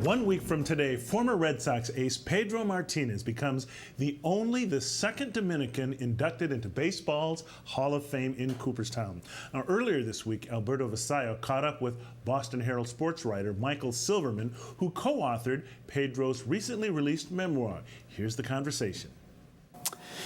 1 week from today, former Red Sox ace Pedro Martinez becomes the second Dominican inducted into baseball's Hall of Fame in Cooperstown. Now, earlier this week, Alberto Vasallo caught up with Boston Herald sports writer Michael Silverman, who co-authored Pedro's recently released memoir. Here's the conversation.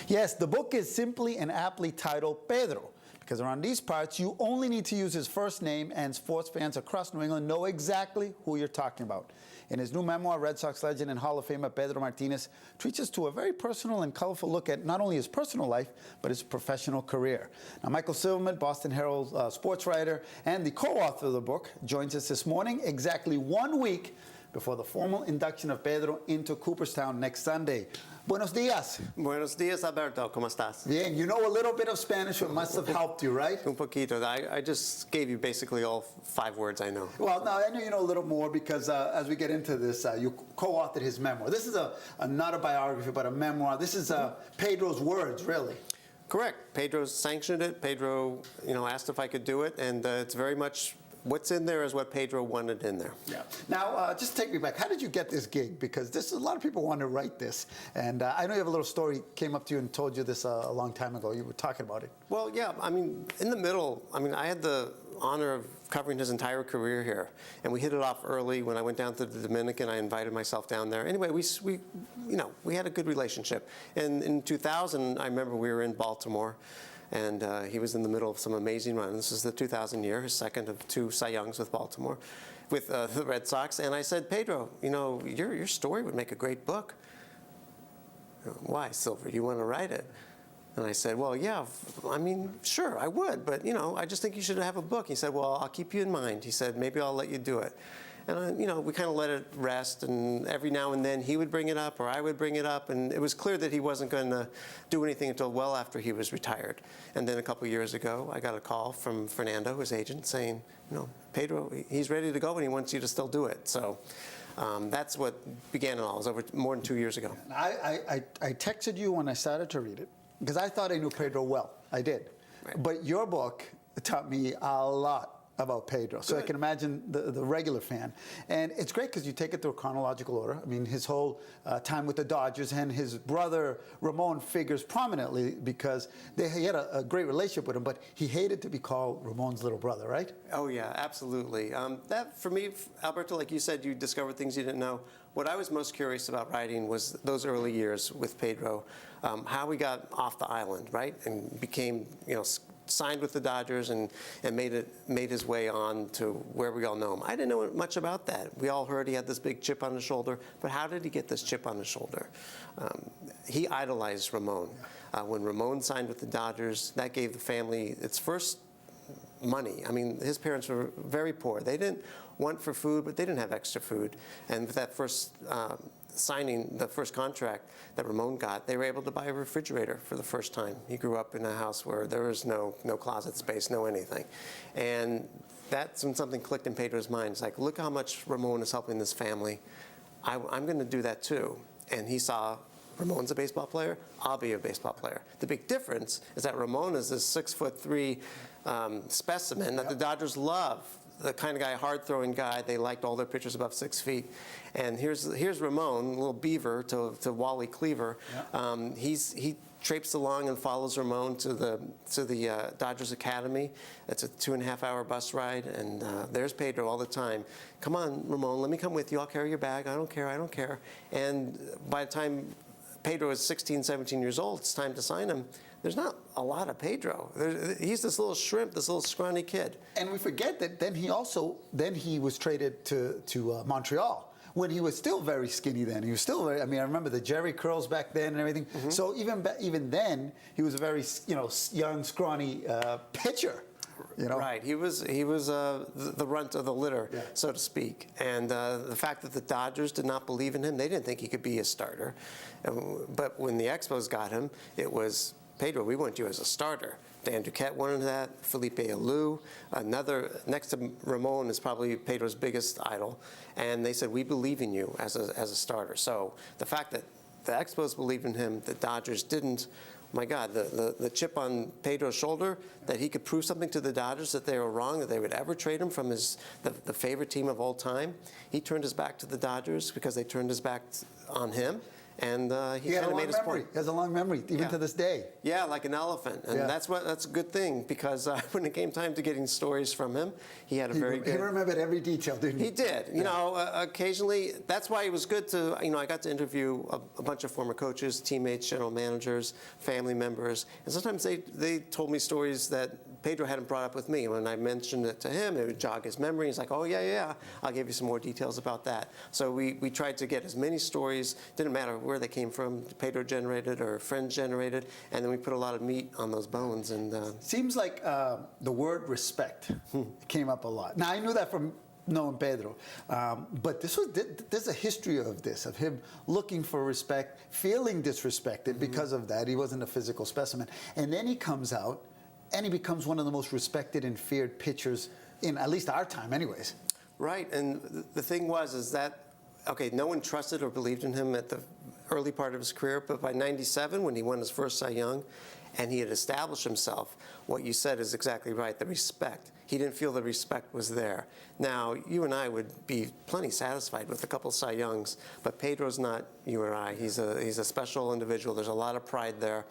Yes, the book is simply and aptly titled Pedro, because around these parts, you only need to use his first name, and sports fans across New England know exactly who you're talking about. In his new memoir, Red Sox legend and Hall of Famer Pedro Martinez treats us to a very personal and colorful look at not only his personal life, but his professional career. Now, Michael Silverman, Boston Herald sports writer and the co-author of the book, joins us this morning, exactly 1 week before the formal induction of Pedro into Cooperstown next Sunday. Buenos días. Buenos días, Alberto. ¿Cómo estás? Bien. You know a little bit of Spanish, it must have helped you, right? Un poquito. I just gave you basically all 5 words I know. Well, no, I know you know a little more because as we get into this, you co-authored his memoir. This is not a biography, but a memoir. This is Pedro's words, really. Correct. Pedro sanctioned it. Pedro, asked if I could do it, and it's very much what's in there is what Pedro wanted in there. Yeah. Now, just take me back. How did you get this gig? Because a lot of people want to write this. And I know you have a little story, came up to you and told you this a long time ago. You were talking about it. Well, yeah. In the middle, I had the honor of covering his entire career here. And we hit it off early. When I went down to the Dominican, I invited myself down there. Anyway, we had a good relationship. And in 2000, I remember we were in Baltimore. And he was in the middle of some amazing run. This is the 2000 year, his second of 2 Cy Youngs with Baltimore, with the Red Sox. And I said, Pedro, your story would make a great book. Why, Silver? You want to write it? And I said, well, yeah, sure, I would. But, I just think you should have a book. He said, well, I'll keep you in mind. He said, maybe I'll let you do it. And, we kind of let it rest, and every now and then he would bring it up or I would bring it up, and it was clear that he wasn't going to do anything until well after he was retired. And then a couple of years ago, I got a call from Fernando, his agent, saying, Pedro, he's ready to go and he wants you to still do it. So that's what began it all. It was over more than 2 years ago. I texted you when I started to read it, because I thought I knew Pedro well. I did. Right. But your book taught me a lot about Pedro. So I can imagine the regular fan. And it's great because you take it through a chronological order. His whole time with the Dodgers, and his brother Ramon figures prominently because he had a great relationship with him, but he hated to be called Ramon's little brother, right? Oh, yeah, absolutely. That, for me, Alberto, like you said, you discovered things you didn't know. What I was most curious about writing was those early years with Pedro, how he got off the island, right, and became, signed with the Dodgers and made his way on to where we all know him. I didn't know much about that. We all heard he had this big chip on his shoulder, but how did he get this chip on his shoulder? He idolized Ramon. When Ramon signed with the Dodgers, that gave the family its first money. His parents were very poor. They didn't want for food, but they didn't have extra food. And with that first signing, the first contract that Ramon got, they were able to buy a refrigerator for the first time. He grew up in a house where there was no closet space, no anything. And that's when something clicked in Pedro's mind. It's like, look how much Ramon is helping this family. I'm going to do that too. And he saw Ramon's a baseball player, I'll be a baseball player. The big difference is that Ramon is this 6'3" specimen that the Dodgers love. The kind of guy, hard-throwing guy. They liked all their pitchers above 6 feet. And here's Ramon, a little beaver to Wally Cleaver. Yeah. He traipses along and follows Ramon to the Dodgers Academy. It's a 2.5-hour bus ride, and there's Pedro all the time. Come on, Ramon, let me come with you. I'll carry your bag. I don't care. And by the time Pedro is 16, 17 years old, it's time to sign him. There's not a lot of Pedro. He's this little shrimp, this little scrawny kid. And we forget that then he was traded to Montreal when he was still very skinny then. He was still very, I remember the Jerry curls back then and everything. Mm-hmm. So even then, he was a very, young, scrawny pitcher. Right. He was the runt of the litter, yeah, so to speak. And the fact that the Dodgers did not believe in him, they didn't think he could be a starter. But when the Expos got him, it was, Pedro, we want you as a starter. Dan Duquette wanted that, Felipe Alou, next to Ramon is probably Pedro's biggest idol. And they said, we believe in you as a starter. So the fact that the Expos believed in him, the Dodgers didn't, my God, the chip on Pedro's shoulder, that he could prove something to the Dodgers, that they were wrong, that they would ever trade him from the favorite team of all time. He turned his back to the Dodgers because they turned his back on him. And he had kind a of long made his memory. point. He has a long memory, even Yeah. to this day. Yeah, like an elephant. And Yeah. that's a good thing, because when it came time to getting stories from him, he had a very good... He remembered every detail, didn't he? He did. You know, occasionally, that's why it was good to, I got to interview a bunch of former coaches, teammates, general managers, family members, and sometimes they told me stories that Pedro hadn't brought up with me. When I mentioned it to him, it would jog his memory. He's like, oh, yeah, I'll give you some more details about that. So we tried to get as many stories, didn't matter where they came from, Pedro generated or friends generated, and then we put a lot of meat on those bones. And Seems like the word respect came up a lot. Now, I knew that from knowing Pedro, but there's a history of this, of him looking for respect, feeling disrespected because of that. He wasn't a physical specimen. And then he comes out, and he becomes one of the most respected and feared pitchers in at least our time anyways. Right, and the thing is that, okay, no one trusted or believed in him at the early part of his career, but by 97, when he won his first Cy Young, and he had established himself, what you said is exactly right, the respect. He didn't feel the respect was there. Now, you and I would be plenty satisfied with a couple Cy Youngs, but Pedro's not you or I. He's a special individual. There's a lot of pride there.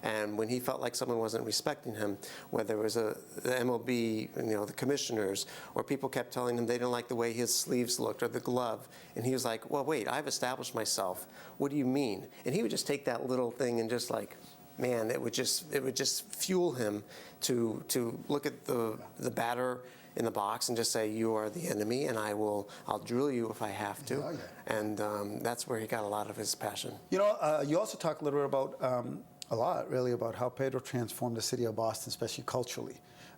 And when he felt like someone wasn't respecting him, whether it was the MLB, the commissioners, or people kept telling him they didn't like the way his sleeves looked or the glove, and he was like, well, wait, I've established myself. What do you mean? And he would just take that little thing and just like, man, it would just fuel him to look at the batter in the box and just say, you are the enemy, and I'll drill you if I have to. And that's where he got a lot of his passion. You also talk a little bit about, a lot really, about how Pedro transformed the city of Boston, especially culturally.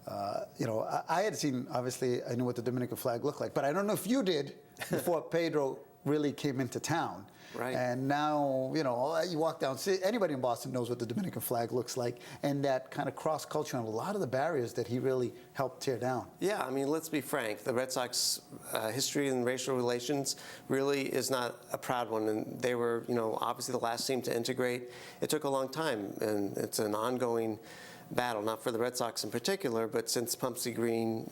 I had seen, obviously, I knew what the Dominican flag looked like, but I don't know if you did before Pedro really came into town. Right. And now, you walk down, anybody in Boston knows what the Dominican flag looks like, and that kind of cross-culture and a lot of the barriers that he really helped tear down. Yeah, I mean, let's be frank. The Red Sox history and racial relations really is not a proud one, and they were, obviously the last team to integrate. It took a long time, and it's an ongoing battle, not for the Red Sox in particular, but since Pumpsie Green,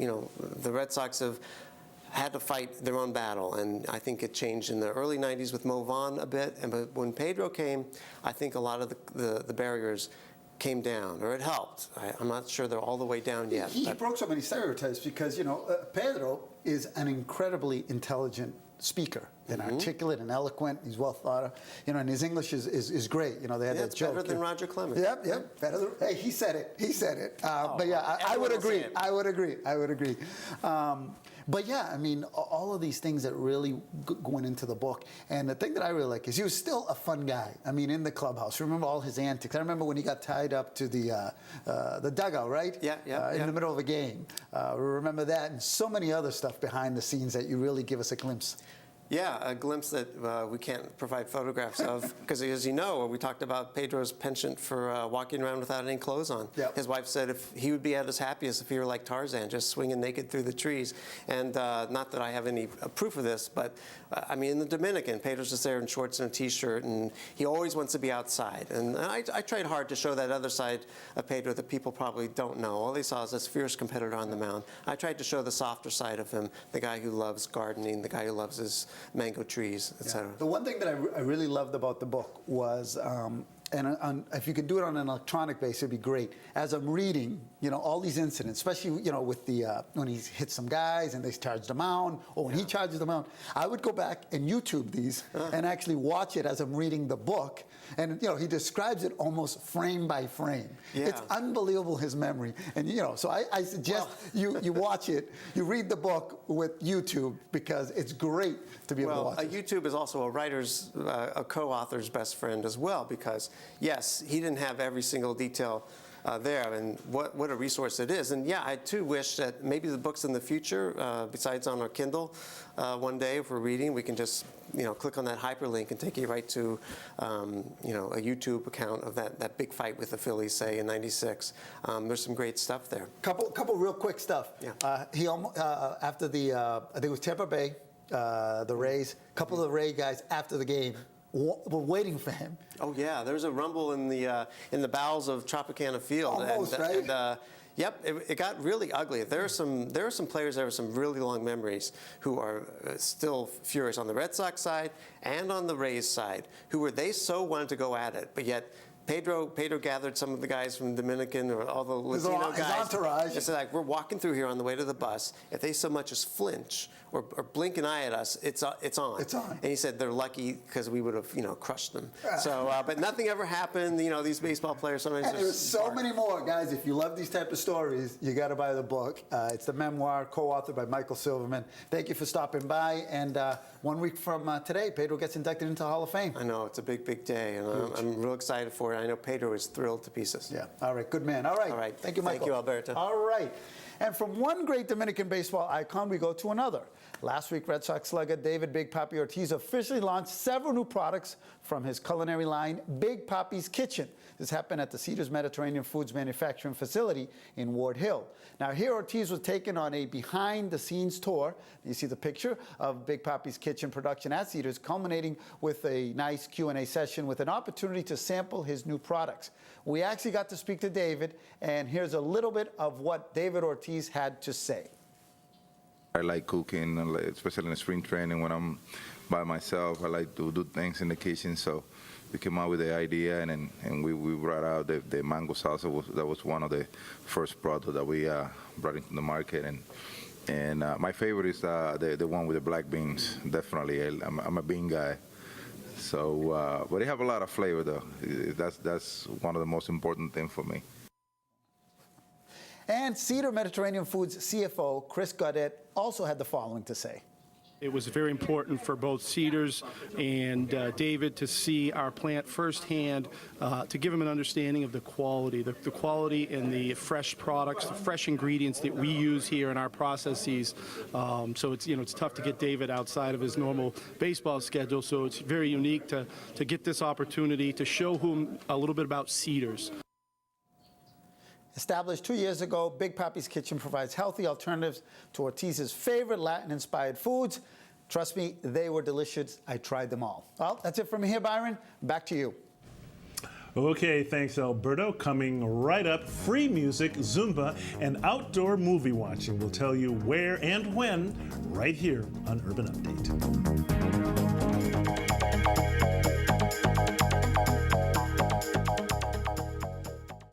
the Red Sox have had to fight their own battle, and I think it changed in the early 90s with Mo Vaughn a bit, but when Pedro came, I think a lot of the barriers came down, or it helped. I'm not sure they're all the way down yet. He broke so many stereotypes because, Pedro is an incredibly intelligent speaker, and articulate and eloquent. He's well thought of, and his English is great. They had that joke. Better than Roger Clemens. Yep. Better than, hey, he said it. But yeah, I would agree. I would agree. But yeah, I mean, all of these things that really went into the book. And the thing that I really like is he was still a fun guy. I mean, in the clubhouse. Remember all his antics. I remember when he got tied up to the dugout, right? Yeah. In the middle of a game. Remember that, and so many other stuff behind the scenes that you really give us a glimpse. Yeah, a glimpse that we can't provide photographs of, because as you know, we talked about Pedro's penchant for walking around without any clothes on. Yep. His wife said if he would be at his happiest if he were like Tarzan, just swinging naked through the trees. And not that I have any proof of this, but I mean, in the Dominican, Pedro's just there in shorts and a T-shirt, and he always wants to be outside. And I tried hard to show that other side of Pedro that people probably don't know. All they saw is this fierce competitor on the mound. I tried to show the softer side of him, the guy who loves gardening, the guy who loves his mango trees, etc. The one thing that I really loved about the book was, and if you could do it on an electronic base, it'd be great. As I'm reading, all these incidents, especially, with the when he hit some guys and they charged him out, or when he charges them out, I would go back and YouTube these and actually watch it as I'm reading the book. And he describes it almost frame by frame. Yeah. It's unbelievable, his memory. And so I suggest you watch it, you read the book with YouTube, because it's great to be able to watch it. YouTube is also a co-author's best friend as well, because yes, he didn't have every single detail there, and what a resource it is. And yeah, I too wish that maybe the books in the future, besides on our Kindle, one day if we're reading, we can just click on that hyperlink and take you right to a YouTube account of that big fight with the Phillies, say in '96. There's some great stuff there. Couple real quick stuff. Yeah. He almost after the I think it was Tampa Bay, the Rays. A couple of the Ray guys after the game were waiting for him. Oh yeah, there was a rumble in the bowels of Tropicana Field. Almost, right? Yep, it got really ugly. There are some players there with some really long memories who are still furious on the Red Sox side and on the Rays side, they so wanted to go at it, but yet Pedro gathered some of the guys from Dominican or all the Latino guys. His entourage. And said, like, we're walking through here on the way to the bus. If they so much as flinch or blink an eye at us, it's on. It's on. And he said they're lucky because we would have, crushed them. So, but nothing ever happened. These baseball players sometimes. And there's so many more, guys. If you love these type of stories, you got to buy the book. It's the memoir co-authored by Michael Silverman. Thank you for stopping by. And 1 week from today, Pedro gets inducted into the Hall of Fame. I know, it's a big, big day, and I'm real excited for it. I know Pedro is thrilled to pieces. Yeah. All right. Good man. All right. All right. Thank you, Michael. Thank you, Alberto. All right. And from one great Dominican baseball icon, we go to another. Last week, Red Sox slugger David Big Papi Ortiz officially launched several new products from his culinary line, Big Papi's Kitchen. This happened at the Cedars Mediterranean Foods Manufacturing Facility in Ward Hill. Now, here Ortiz was taken on a behind-the-scenes tour. You see the picture of Big Papi's Kitchen production at Cedars, culminating with a nice Q&A session with an opportunity to sample his new products. We actually got to speak to David, and here's a little bit of what David Ortiz had to say. I like cooking, especially in spring training when I'm by myself. I like to do things in the kitchen, so we came out with the idea, and we brought out the mango salsa. That was one of the first products that we brought into the market, and my favorite is the one with the black beans. Definitely, I'm a bean guy. So, but they have a lot of flavor, though. That's one of the most important things for me. And Cedar Mediterranean Foods CFO Chris Gaudet also had the following to say. It was very important for both Cedars and David to see our plant firsthand, to give him an understanding of the quality and the fresh products, the fresh ingredients that we use here in our processes. So it's tough to get David outside of his normal baseball schedule. So it's very unique to get this opportunity to show him a little bit about Cedars. Established 2 years ago, Big Papi's Kitchen provides healthy alternatives to Ortiz's favorite Latin-inspired foods. Trust me, they were delicious. I tried them all. Well, that's it from me here, Byron. Back to you. Okay, thanks, Alberto. Coming right up, free music, Zumba, and outdoor movie watching. We'll tell you where and when right here on Urban Update.